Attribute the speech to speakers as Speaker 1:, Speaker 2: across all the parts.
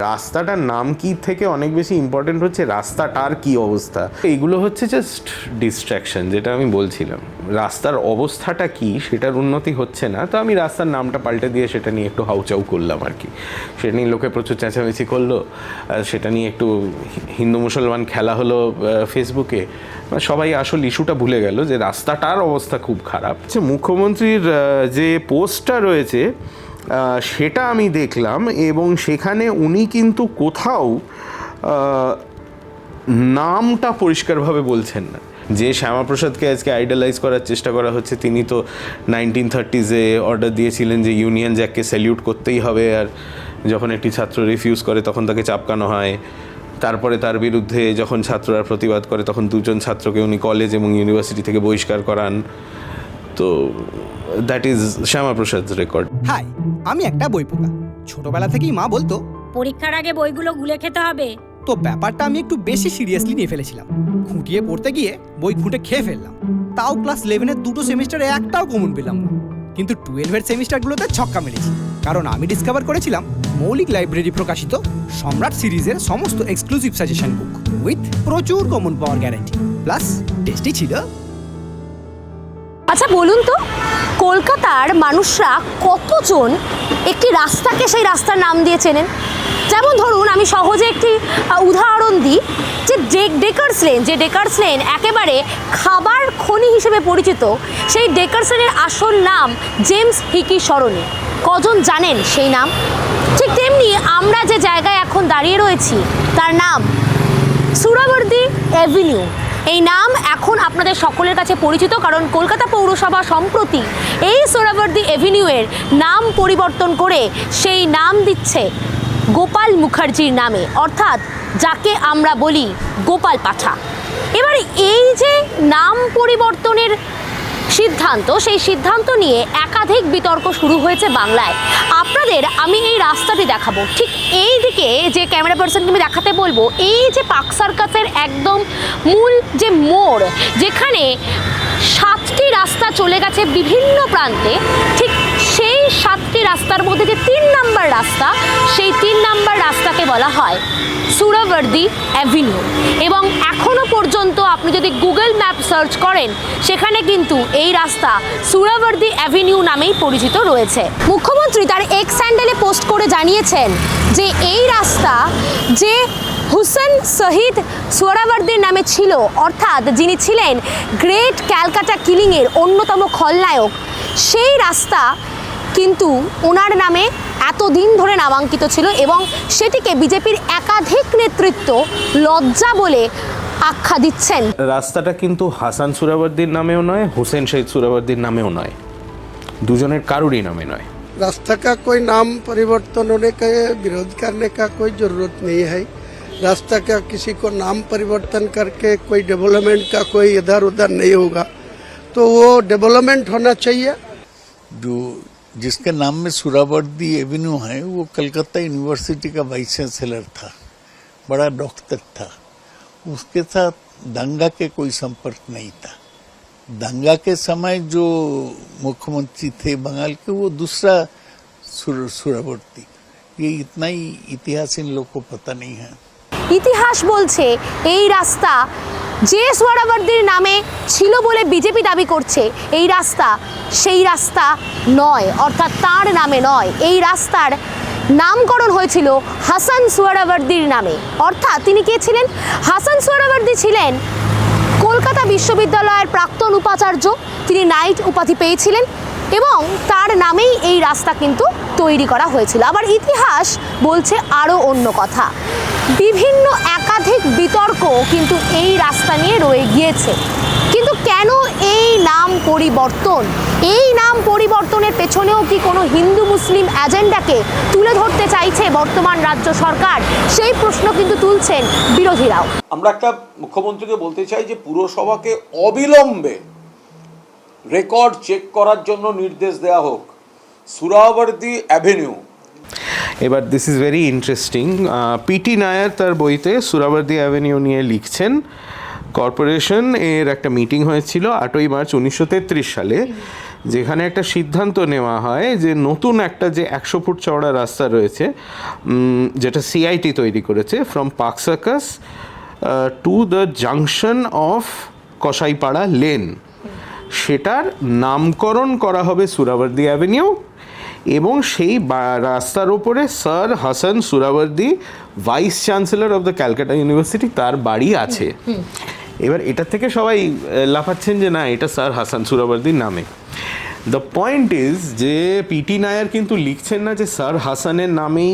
Speaker 1: রাস্তাটার নাম কি থেকে অনেক বেশি ইম্পর্টেন্ট হচ্ছে রাস্তাটার কি অবস্থা। এইগুলো হচ্ছে জাস্ট ডিস্ট্র্যাকশন, যেটা আমি বলছিলাম। রাস্তার অবস্থাটা কি সেটার উন্নতি হচ্ছে না, তো আমি রাস্তার নামটা পাল্টে দিয়ে সেটা নিয়ে একটু হাউচাউ করলাম আর কি। সেটা নিয়ে লোকে প্রচুর চেঁচামেচি করলো, সেটা নিয়ে একটু হিন্দু মুসলমান খেলা হলো ফেসবুকে। সবাই আসল ইস্যুটা ভুলে গেল যে রাস্তাটার অবস্থা খুব খারাপ। মুখ্যমন্ত্রীর যে পোস্টটা রয়েছে সেটা আমি দেখলাম, এবং সেখানে উনি কিন্তু কোথাও নামটা পরিষ্কারভাবে বলছেন না। যে শ্যামাপ্রসাদকে আজকে আইডালাইজ করার চেষ্টা করা হচ্ছে, তিনি তো 1930s অর্ডার দিয়েছিলেন যে ইউনিয়ন জ্যাককে স্যালিউট করতেই হবে, আর যখন একটি ছাত্র রিফিউজ করে তখন তাকে চাপকানো হয়। তারপরে তার বিরুদ্ধে যখন ছাত্ররা প্রতিবাদ করে তখন দুজন ছাত্রকে উনি কলেজ এবং ইউনিভার্সিটি থেকে বহিষ্কার করান। তো দ্যাট ইজ শ্যামাপ্রসাদ's রেকর্ড।
Speaker 2: হাই, আমি একটা বই পোকা। ছোটবেলা থেকেই মা বলতো
Speaker 3: পরীক্ষার আগে বইগুলো গুলে খেতে হবে।
Speaker 2: তো ব্যাপারটা আমি একটু বেশি সিরিয়াসলি নিয়ে ফেলেছিলাম। খুঁটিয়ে পড়তে গিয়ে বই খুঁটে খেয়ে ফেললাম। তাও ক্লাস 11-এর দুটো সেমিস্টারে একটাও কমন পেলাম না। কিন্তু 12-এর সেমিস্টারগুলোতে ছক্কা মেরেছি, কারণ আমি ডিসকভার করেছিলাম মৌলিক লাইব্রেরি প্রকাশিত সম্রাট সিরিজের সমস্ত এক্সক্লুসিভ সাজেশন বুক উইথ প্রচুর কমন পাওয়ার গ্যারান্টি, প্লাস টেস্টি ছিল।
Speaker 3: আচ্ছা বলুন তো, কলকাতার মানুষরা কতজন একটি রাস্তাকে সেই রাস্তার নাম দিয়ে চেনেন? যেমন ধরুন, আমি সহজে একটি উদাহরণ দিই, যে ডেকার্স লেন একেবারে খাবার খনি হিসেবে পরিচিত, সেই ডেকার্স লেনের আসল নাম জেমস হিকি সরণি। কজন জানেন সেই নাম? ঠিক তেমনি আমরা যে জায়গায় এখন দাঁড়িয়ে রয়েছি তার নাম সুহরাওয়ার্দী অ্যাভিনিউ। এই নাম এখন আপনাদের সকলের কাছে পরিচিত, কারণ কলকাতা পৌরসভা সম্প্রতি এই সুহরাওয়ার্দী অ্যাভিনিউয়ের নাম পরিবর্তন করে সেই নাম দিচ্ছে গোপাল মুখার্জির নামে, অর্থাৎ যাকে আমরা বলি গোপাল পাঠা। এবার এই যে নাম পরিবর্তনের সিদ্ধান্ত, সেই সিদ্ধান্ত নিয়ে একাধিক বিতর্ক শুরু হয়েছে বাংলায়। আপনাদের আমি এই রাস্তাটি দেখাবো, ঠিক এই দিকে যে ক্যামেরা পার্সনকে আমি দেখাতে বলবো, এই যে পার্ক সার্কাসের একদম মূল যে মোড়, যেখানে 7টি রাস্তা চলে গেছে বিভিন্ন প্রান্তে, ঠিক সেই 7টি রাস্তার মধ্যে যে 3 নাম্বার রাস্তা, সেই 3 নাম্বার রাস্তাকে বলা হয় সুহরাওয়ার্দী অ্যাভিনিউ। এবং এখনো পর্যন্ত আপনি যদি গুগল ম্যাপ সার্চ করেন, সেখানে কিন্তু এই রাস্তা সুহরাওয়ার্দী অ্যাভিনিউ নামেই পরিচিত রয়েছে। মুখ্যমন্ত্রী তার এক্স হ্যান্ডেলে পোস্ট করে জানিয়েছেন যে এই রাস্তা যে হুসেন শহীদ সোহরাওয়ার্দীর নামে ছিল, অর্থাৎ যিনি ছিলেন গ্রেট ক্যালকাটা কিলিংয়ের অন্যতম খলনায়ক, সেই রাস্তা কিন্তু ওনার নামে এতদিন ধরে নামাঙ্কিত ছিল, এবং সেটিকে বিজেপির একাধিক নেতৃত্ব লজ্জা বলে আখ্যা দিচ্ছেন।
Speaker 1: রাস্তাটা কিন্তু হাসান সোহরাওয়ার্দীর নামেও নয়, হোসেন শহীদ সোহরাওয়ার্দীর নামেও নয়, দুজনের কারুরই নামে নয়।
Speaker 4: रास्ता का कोई नाम परिवर्तन होने का विरोध करने का कोई जरूरत नहीं है। रास्ता का किसी को नाम परिवर्तन करके कोई डेवलपमेंट का कोई इधर उधर नहीं होगा, तो वो डेवलपमेंट होना चाहिए।
Speaker 5: जो जिसके नाम में सोहरावर्दी एवेन्यू है, वो कलकत्ता यूनिवर्सिटी का वाइस चांसलर था, बड़ा डॉक्टर था। उसके साथ दंगा के कोई संपर्क नहीं था। दंगा के समय जो मुख्यमंत्री थे बंगाल के, वो दूसरा सोहरावर्दी। ये इतना ही इतिहास इन लोग को पता नहीं है।
Speaker 3: ইতিহাস বলছে এই রাস্তা যে সোহরাওয়ার্দীর নামে ছিল বলে বিজেপি দাবি করছে, এই রাস্তা সেই রাস্তা নয়, অর্থাৎ তার নামে নয়। এই রাস্তার নামকরণ হয়েছিল হাসান সোহরাওয়ার্দীর নামে। অর্থাৎ তিনি কে ছিলেন? হাসান সোহরাওয়ার্দী ছিলেন কলকাতা বিশ্ববিদ্যালয়ের প্রাক্তন উপাচার্য। তিনি নাইট উপাধি পেয়েছিলেন, এবং তার নামেই এই রাস্তা কিন্তু তৈরি করা হয়েছিল। আবার ইতিহাস বলছে আরও অন্য কথা। বিভিন্ন একাধিক বিতর্ক কিন্তু এই রাস্তা নিয়ে রয়ে গিয়েছে। কিন্তু কেন এই নাম পরিবর্তন? এই নাম পরিবর্তনের পেছনেও কি কোনো হিন্দু মুসলিম এজেন্ডাকে তুলে ধরতে চাইছে বর্তমান রাজ্য সরকার? সেই প্রশ্ন কিন্তু তুলছেন বিরোধীরাও।
Speaker 6: আমরা একটা মুখ্যমন্ত্রীকে বলতে চাই যে পুরসভাকে অবিলম্বে রেকর্ড চেক করার জন্য নির্দেশ দেওয়া হোক সোহরাওয়ার্দী অ্যাভিনিউ।
Speaker 1: এবার this is very interesting. PT Nair তার বইতে সোহরাওয়ার্দী অ্যাভিনিউ নিয়ে লিখছেন, কর্পোরেশন এর একটা মিটিং হয়েছিল 8ই মার্চ 1933 সালে, যেখানে একটা সিদ্ধান্ত নেওয়া হয় যে নতুন একটা যে 100 ফুট চওড়া রাস্তা রয়েছে, যেটা সিআইটি তৈরি করেছে from park circus to the junction of Kasaipara lane, সেটার নামকরণ করা হবে সুরাবর্দি অ্যাভিনিউ, এবং সেই রাস্তার ওপরে sir Hasan Suhrawardy, vice chancellor of the Calcutta university, তার বাড়ি আছে। এবার এটা থেকে সবাই লাফাচ্ছেন যে না, এটা স্যার হাসান সুরাবর্দির নামে। দ্য পয়েন্ট ইজ যে পিটি নায়ার কিন্তু লিখছেন না যে স্যার হাসানের নামেই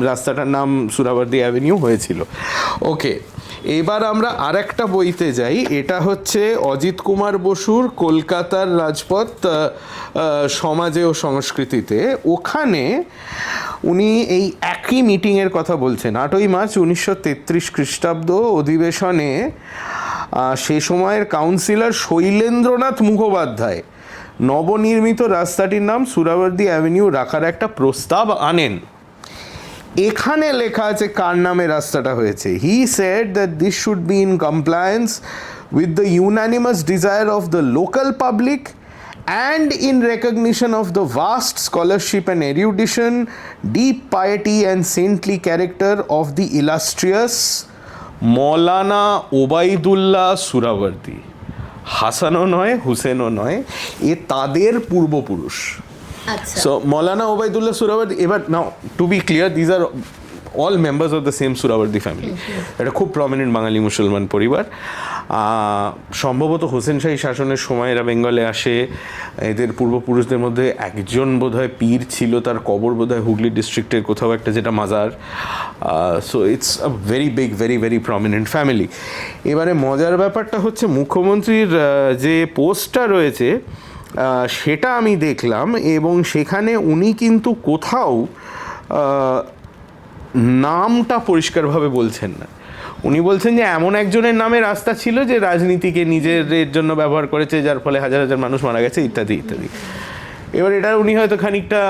Speaker 1: রাস্তাটার নাম সুরাবর্দি অ্যাভিনিউ হয়েছিল। ওকে, এবার আমরা আর একটা বইতে যাই। এটা হচ্ছে অজিত কুমার বসুর কলকাতার রাজপথ সমাজে ও সংস্কৃতিতে। ওখানে উনি এই একই মিটিংয়ের কথা বলছেন। 8ই মার্চ 1933 খ্রিস্টাব্দ অধিবেশনে সে সময়ের কাউন্সিলর শৈলেন্দ্রনাথ মুখোপাধ্যায় নবনির্মিত রাস্তাটির নাম সুরাবর্দি অ্যাভিনিউ রাখার একটা প্রস্তাব আনেন। এখানে লেখা আছে কার নামে রাস্তাটা হয়েছে। He said that this should be in compliance with the unanimous desire of the local public and in recognition of the vast scholarship and erudition, deep piety and saintly character of the illustrious মৌলানা ওবায়দুল্লাহ সুরাবর্দি। হাসানও নয়, হুসেনও নয়, এ তাদের পূর্বপুরুষ।
Speaker 3: আচ্ছা,
Speaker 1: so মৌলানা ওবায়দুল্লাহ সুরাবর্দি, এবার now to be clear, these are all members of the same Suhrawardy family. এটা খুব prominent বাঙালি মুসলমান পরিবার। সম্ভবত হোসেন শাহী শাসনের সময় এরা বেঙ্গলে আসে। এদের পূর্বপুরুষদের মধ্যে একজন বোধহয় পীর ছিল, তার কবর বোধহয় হুগলি ডিস্ট্রিক্টের কোথাও একটা, যেটা মাজার। So it's a very big, very very prominent family. এবারে মজার ব্যাপারটা হচ্ছে মুখ্যমন্ত্রীর যে পোস্টটা রয়েছে সেটা আমি দেখলাম, এবং সেখানে উনি কিন্তু কোথাও নামটা পরিষ্কারভাবে বলছেন না। উনি বলছেন যে এমন একজনের নামে রাস্তা ছিল যে রাজনীতিকে নিজের জন্য ব্যবহার করেছে, যার ফলে হাজার হাজার মানুষ মারা গেছে, ইত্যাদি ইত্যাদি। এবার এটা উনি হয়তো খানিকটা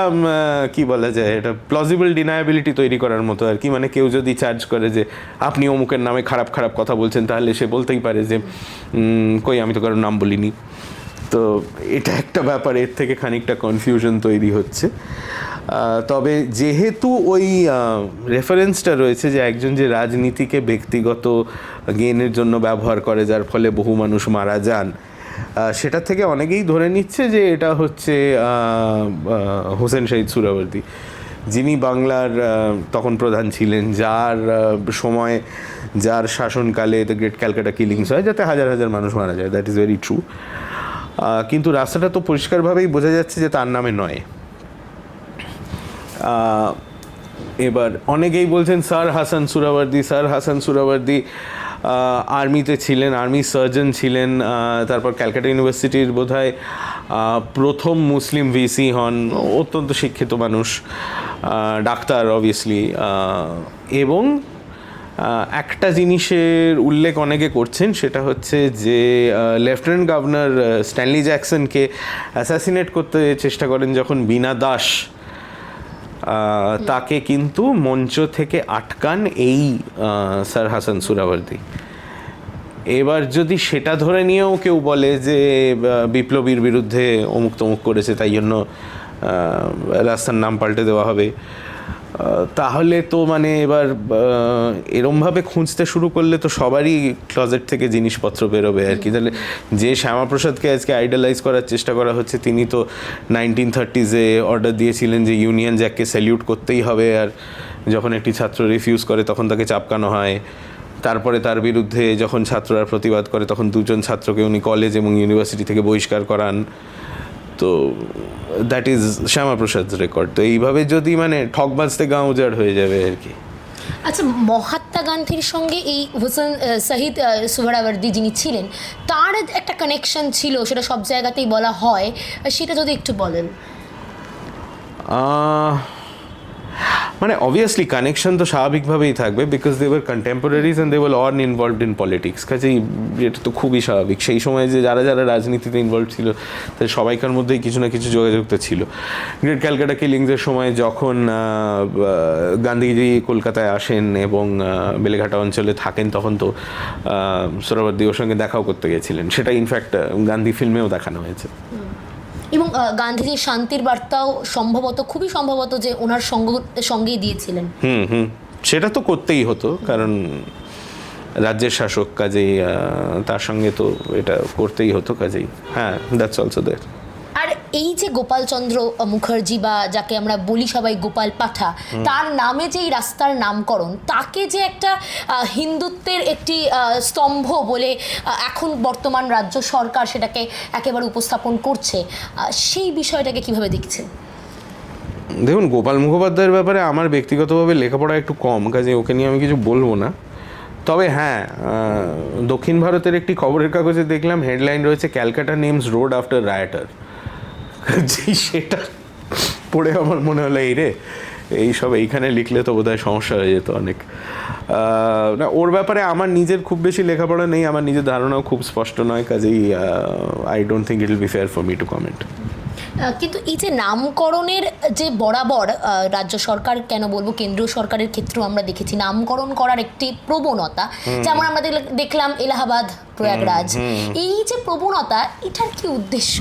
Speaker 1: কি বলা যায়, এটা প্লজিবল ডিনায়াবিলিটি তৈরি করার মতো আর কি। মানে কেউ যদি চার্জ করে যে আপনি অমুকের নামে খারাপ খারাপ কথা বলছেন, তাহলে সে বলতেই পারে যে কই আমি তো কারোর নাম বলিনি। তো এটা একটা ব্যাপার, এর থেকে খানিকটা কনফিউশন তৈরি হচ্ছে। তবে যেহেতু ওই রেফারেন্সটা রয়েছে যে একজন যে রাজনীতিকে ব্যক্তিগত গেনের জন্য ব্যবহার করে, যার ফলে বহু মানুষ মারা যান, সেটা থেকে অনেকেই ধরে নিচ্ছে যে এটা হচ্ছে হোসেন শহীদ সুরাবর্দি, যিনি বাংলার তখন প্রধান ছিলেন, যার সময়, যার শাসনকালে দ্য গ্রেট ক্যালকাটা কিলিংস হয়, যাতে হাজার হাজার মানুষ মারা যায়। That is very true. কিন্তু রাস্তাটা তো পরিষ্কারভাবেই বোঝা যাচ্ছে যে তার নামে নয়। এবার অনেকেই বলছেন স্যার হাসান সুরাবর্দি, স্যার হাসান সুরাবর্দি আর্মিতে ছিলেন, আর্মি সার্জন ছিলেন, তারপর ক্যালকাটা ইউনিভার্সিটির বোধহয় প্রথম মুসলিম ভিসি হন, অত্যন্ত শিক্ষিত মানুষ, ডাক্তার অবভিয়াসলি। এবং একটা জিনিসের উল্লেখ অনেকে করছেন, সেটা হচ্ছে যে লেফটেন্যান্ট গভর্নর স্ট্যানলি জ্যাকসনকে অ্যাসাসিনেট করতে চেষ্টা করেন যখন বীণা দাস, তাকে কিন্তু মঞ্চ থেকে আটকান এই স্যার হাসান সুরাবর্দি। এবার যদি সেটা ধরে নিয়েও কেউ বলে যে বিপ্লবীর বিরুদ্ধে অমুক তমুক করেছে, তাই জন্য রাস্তার নাম পাল্টে দেওয়া হবে, তাহলে তো মানে এবার এরমভাবে খুঁজতে শুরু করলে তো সবারই ক্লজেট থেকে জিনিসপত্র বেরোবে আর কি। তাহলে যে শ্যামাপ্রসাদকে আজকে আইডালাইজ করার চেষ্টা করা হচ্ছে, তিনি তো 1930s অর্ডার দিয়েছিলেন যে ইউনিয়ন জ্যাককে স্যালিউট করতেই হবে, আর যখন একটি ছাত্র রিফিউজ করে তখন তাকে চাপকানো হয়। তারপরে তার বিরুদ্ধে যখন ছাত্ররা প্রতিবাদ করে, তখন দুজন ছাত্রকে উনি কলেজ এবং ইউনিভার্সিটি থেকে বহিষ্কার করান। তো দ্যাট ইজ শ্যামাপ্রসাদ রেকর্ড। তো এইভাবে যদি মানে ঠক বাজতে গাঁ উজাড় হয়ে যাবে আর কি।
Speaker 3: আচ্ছা, মহাত্মা গান্ধীর সঙ্গে এই হোসেন শহীদ সুহরাওয়ার্দী যিনি ছিলেন, তার একটা কানেকশন ছিল, সেটা সব জায়গাতেই বলা হয়, সেটা যদি একটু বলেন।
Speaker 1: মানে অবভিয়াসলি কানেকশন তো স্বাভাবিকভাবেই থাকবে, because they were contemporaries and they were all involved in politics. কাজেই এটা তো খুবই স্বাভাবিক। সেই সময় যে যারা যারা রাজনীতিতে ইনভলভ ছিল, তাদের সবাইকার মধ্যেই কিছু না কিছু যোগাযোগ তো ছিল। গ্রেট ক্যালকাটা কিলিংসের সময় যখন গান্ধীজি কলকাতায় আসেন এবং বেলেঘাটা অঞ্চলে থাকেন, তখন তো সুহরাওয়ার্দী ওর সঙ্গে দেখাও করতে গেছিলেন। সেটা ইনফ্যাক্ট গান্ধী ফিল্মেও দেখানো হয়েছে।
Speaker 3: এবং গান্ধীজির শান্তির বার্তাও সম্ভবত, খুবই সম্ভবত যে ওনার সঙ্গেই দিয়েছিলেন।
Speaker 1: সেটা তো করতেই হতো, কারণ রাজ্যের শাসক, কাজেই তার সঙ্গে তো এটা করতেই হতো, কাজেই হ্যাঁ, দ্যাটস অলসো দেয়ার।
Speaker 3: আর এই যে গোপালচন্দ্র মুখার্জি, বা যাকে আমরা বলি সবাই গোপাল পাঠা, তার নামে যে এই রাস্তার নামকরণ, তাকে যে একটা হিন্দুত্বের একটি স্তম্ভ বলে এখন বর্তমান রাজ্য সরকার সেটাকে একেবারে উপস্থাপন করছে, সেই বিষয়টাকে কিভাবে দেখছেন?
Speaker 1: দেখুন, গোপাল মুখোপাধ্যায়ের ব্যাপারে আমার ব্যক্তিগতভাবে লেখাপড়া একটু কম, কাজে ওকে নিয়ে আমি কিছু বলবো না। তবে হ্যাঁ, দক্ষিণ ভারতের একটি খবরের কাগজে দেখলাম হেডলাইন রয়েছে, Calcutta names road after Reuter. সেটা পড়ে আমার মনে হলো এইসব এইখানে লিখলে তো বোধহয় সমস্যা হয়ে যেত অনেক। না, ওর ব্যাপারে আমার নিজের খুব বেশি লেখাপড়া নেই, আমার নিজের ধারণাও খুব স্পষ্ট নয়, কাজেই I don't think it will be fare for me two comment.
Speaker 3: কিন্তু এই যে নামকরণের যে বরাবর রাজ্য সরকার, কেন বলবো কেন্দ্রীয় সরকারের ক্ষেত্রেও আমরা দেখেছি নামকরণ করার একটি প্রবণতা, যেমন আমরা দেখলাম এলাহাবাদ, প্রয়াগরাজ, এই যে প্রবণতা, এটার কি উদ্দেশ্য?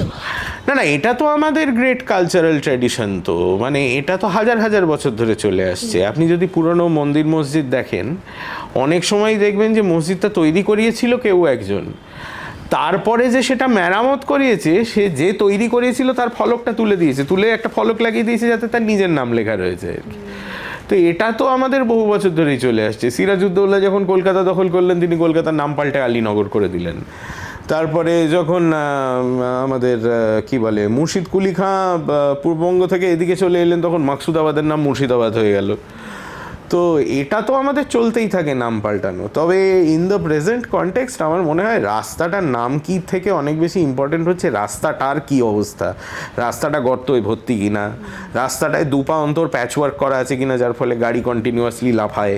Speaker 1: না, এটা তো আমাদের গ্রেট কালচারাল ট্র্যাডিশন, তো মানে এটা তো হাজার হাজার বছর ধরে চলে আসছে। আপনি যদি পুরনো মন্দির মসজিদ দেখেন, অনেক সময় দেখবেন যে মসজিদটা তৈরি করিয়েছিল কেউ একজন, তারপরে যে সেটা মেরামত করিয়েছে, সে যে তৈরি করিয়েছিল তার ফলকটা তুলে একটা ফলক লাগিয়ে দিয়েছে যাতে তার নিজের নাম লেখা রয়েছে আর কি। তো এটা তো আমাদের বহু বছর ধরেই চলে আসছে। সিরাজউদ্দৌলা যখন কলকাতা দখল করলেন, তিনি কলকাতার নাম পাল্টে আলীনগর করে দিলেন। তারপরে যখন আমাদের কি বলে মুর্শিদ কুলি খাঁ পূর্ববঙ্গ থেকে এদিকে চলে এলেন, তখন মাকসুদাবাদের নাম মুর্শিদাবাদ হয়ে গেল। তো এটা তো আমাদের চলতেই থাকে নাম পাল্টানো। তবে ইন দ্য প্রেজেন্ট কনটেক্সট আমার মনে হয় রাস্তাটার নাম কি থেকে অনেক বেশি ইম্পর্টেন্ট হচ্ছে রাস্তাটার কি অবস্থা, রাস্তাটা গর্তয় ভর্তি কিনা, রাস্তাটায় দুপা অন্তর প্যাচওয়ার্ক করা আছে কিনা যার ফলে গাড়ি কন্টিনিউয়াসলি লাফায়,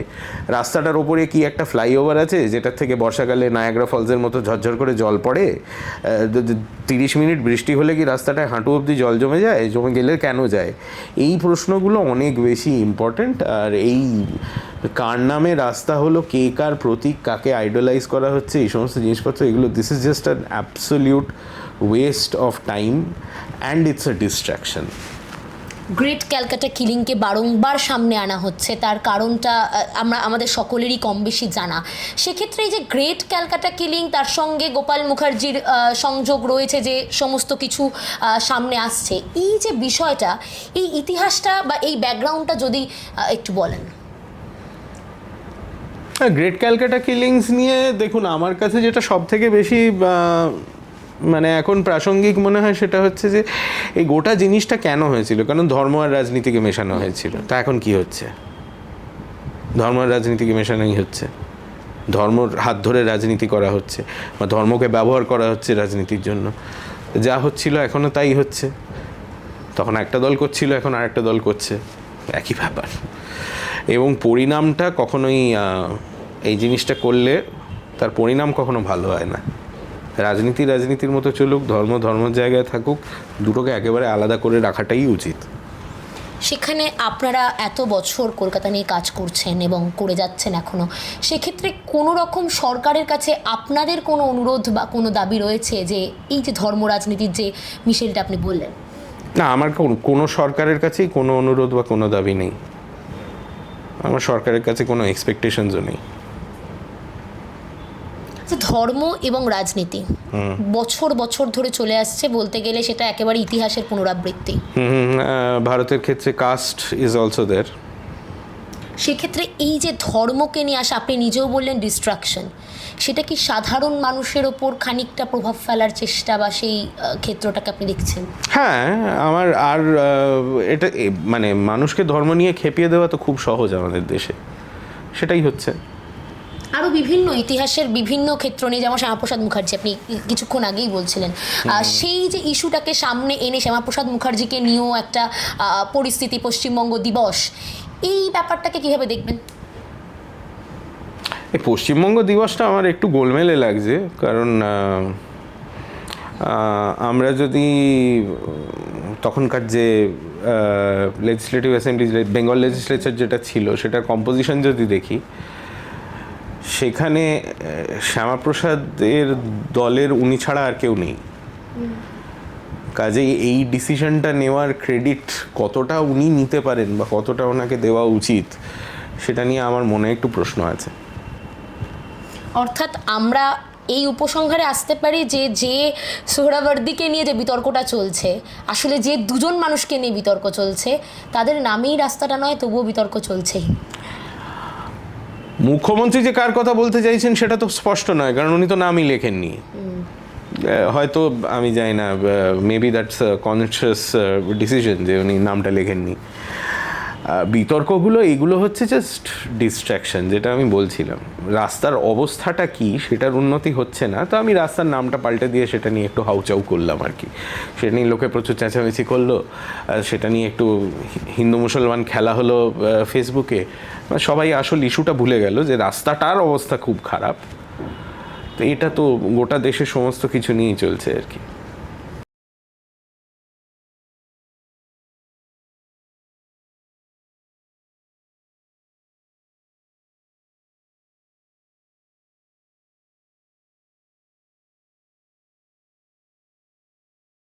Speaker 1: রাস্তাটার ওপরে কি একটা ফ্লাইওভার আছে যেটার থেকে বর্ষাকালে নায়াগ্রা ফলসের মতো ঝরঝর করে জল পড়ে, 30 মিনিট বৃষ্টি হলে কি রাস্তাটায় হাঁটু অবধি জল জমে যায়, জমে গেলে কেন যায়, এই প্রশ্নগুলো অনেক বেশি ইম্পর্টেন্ট। আর এই কার নামে রাস্তা হলো, কে কার প্রতীক, কাকে আইডলাইজ করা হচ্ছে, এই সমস্ত জিনিসপত্র, এগুলো this is just an absolute waste of time and it's a distraction.
Speaker 3: Great Calcutta কিলিংকে বারংবার সামনে আনা হচ্ছে, তার কারণটা আমাদের সকলেরই কম বেশি জানা। সেক্ষেত্রে এই যে গ্রেট ক্যালকাটা কিলিং, তার সঙ্গে গোপাল মুখার্জির সংযোগ রয়েছে, যে সমস্ত কিছু সামনে আসছে, এই যে বিষয়টা, এই ইতিহাসটা বা এই ব্যাকগ্রাউন্ডটা যদি একটু বলেন।
Speaker 1: গ্রেট ক্যালকাটা কিলিংস নিয়ে দেখুন, আমার কাছে যেটা সব থেকে বেশি মানে এখন প্রাসঙ্গিক মনে হয় সেটা হচ্ছে যে এই গোটা জিনিসটা কেন হয়েছিল, কারণ ধর্ম আর রাজনীতিকে মেশানো হয়েছিল। তা এখন কি হচ্ছে? ধর্ম আর রাজনীতিকে মেশানোই হচ্ছে, ধর্মর হাত ধরে রাজনীতি করা হচ্ছে বা ধর্মকে ব্যবহার করা হচ্ছে রাজনীতির জন্য। যা হচ্ছিল এখনও তাই হচ্ছে, তখন একটা দল করছিল, এখন আরেকটা দল করছে, একই ব্যাপার। এবং পরিণামটা কখনোই, এই জিনিসটা করলে তার পরিণাম কখনো ভালো হয় না। রাজনীতির মতো চলুক, ধর্মের জায়গায় থাকুক, দুটোকে একেবারে আলাদা করে রাখাটাই উচিত।
Speaker 3: সেখানে আপনারা এত বছর কলকাতা নিয়ে কাজ করছেন এবং করে যাচ্ছেন এখনও, সেক্ষেত্রে কোনো রকম সরকারের কাছে আপনাদের কোনো অনুরোধ বা কোনো দাবি রয়েছে যে এই যে ধর্ম রাজনীতির যে মিশেলটা আপনি বললেন?
Speaker 1: না, আমার কোনো সরকারের কাছেই কোনো অনুরোধ বা কোনো দাবি নেই, আমার সরকারের কাছে কোনো এক্সপেকটেশনসও নেই।
Speaker 3: যে ধর্ম এবং রাজনীতি বছর বছর ধরে চলে আসছে, বলতে গেলে সেটা একেবারে ইতিহাসের পুনরাবৃত্তি।
Speaker 1: ভারতের ক্ষেত্রে কাস্ট ইজ অলসো দেয়ার।
Speaker 3: সেক্ষেত্রে এই যে ধর্মকে নিয়ে আসা, আপনি নিজেও বললেন ডিস্ট্রাকশন, সেটা কি সাধারণ মানুষের ওপর খানিকটা প্রভাব ফেলার চেষ্টা বা সেই ক্ষেত্রটাকে আপনি দেখছেন?
Speaker 1: হ্যাঁ, আমার আর এটা মানে মানুষকে ধর্ম নিয়ে খেপিয়ে দেওয়া তো খুব সহজ আমাদের দেশে, সেটাই হচ্ছে।
Speaker 3: আরও বিভিন্ন ইতিহাসের বিভিন্ন ক্ষেত্র নিয়ে, যেমন শ্যামাপ্রসাদ মুখার্জি আপনি কিছুক্ষণ আগেই বলছিলেন, সেই যে ইস্যুটাকে সামনে এনে শ্যামাপ্রসাদ মুখার্জিকে নিয়েও একটা পরিস্থিতি, পশ্চিমবঙ্গ দিবস, এই ব্যাপারটাকে কীভাবে দেখবেন?
Speaker 1: এই পশ্চিমবঙ্গ দিবসটা আমার একটু গোলমেলে লাগছে, কারণ আমরা যদি তখনকার যে লেজিসলেটিভ অ্যাসেম্বলি, বেঙ্গল লেজিসলেচার যেটা ছিল, সেটার কম্পোজিশন যদি দেখি, সেখানে শ্যামাপ্রসাদের দলের উনি ছাড়া আর কেউ নেই। কাজেই এই ডিসিশনটা নেওয়ার ক্রেডিট কতটা উনি নিতে পারেন বা কতটা ওনাকে দেওয়া উচিত সেটা নিয়ে আমার মনে একটু প্রশ্ন আছে।
Speaker 3: অর্থাৎ আমরা এই উপসংহারে আসতে পারি যে যে সোহরাওয়ার্দীকে নিয়ে যে বিতর্কটা চলছে, আসলে যে দুজন মানুষকে নিয়ে বিতর্ক চলছে, তাদের নামেই রাস্তাটা নয়, তবুও বিতর্ক চলছেই।
Speaker 1: মুখ্যমন্ত্রী যে কার কথা বলতে চাইছেন সেটা তো স্পষ্ট নয়, কারণ উনি তো নামই লেখেননি। হয়তো আমি জানি না, মেবি দ্যাটস কনসিয়াস ডিসিশন যে উনি নামটা লেখেননি। বিতর্কগুলো এইগুলো হচ্ছে জাস্ট ডিস্ট্র্যাকশন, যেটা আমি বলছিলাম। রাস্তার অবস্থাটা কি সেটার উন্নতি হচ্ছে না, তো আমি রাস্তার নামটা পাল্টে দিয়ে সেটা নিয়ে একটু হাউচাউ করলাম আর কি। সেটা নিয়ে লোকে প্রচুর চেঁচামেচি করলো, সেটা নিয়ে একটু হিন্দু মুসলমান খেলা হলো ফেসবুকে। সবাই আসল ইস্যুটা ভুলে গেল যে রাস্তাটার অবস্থা খুব খারাপ। তো এটা তো গোটা দেশের সমস্ত কিছু নিয়েই চলছে আর কি।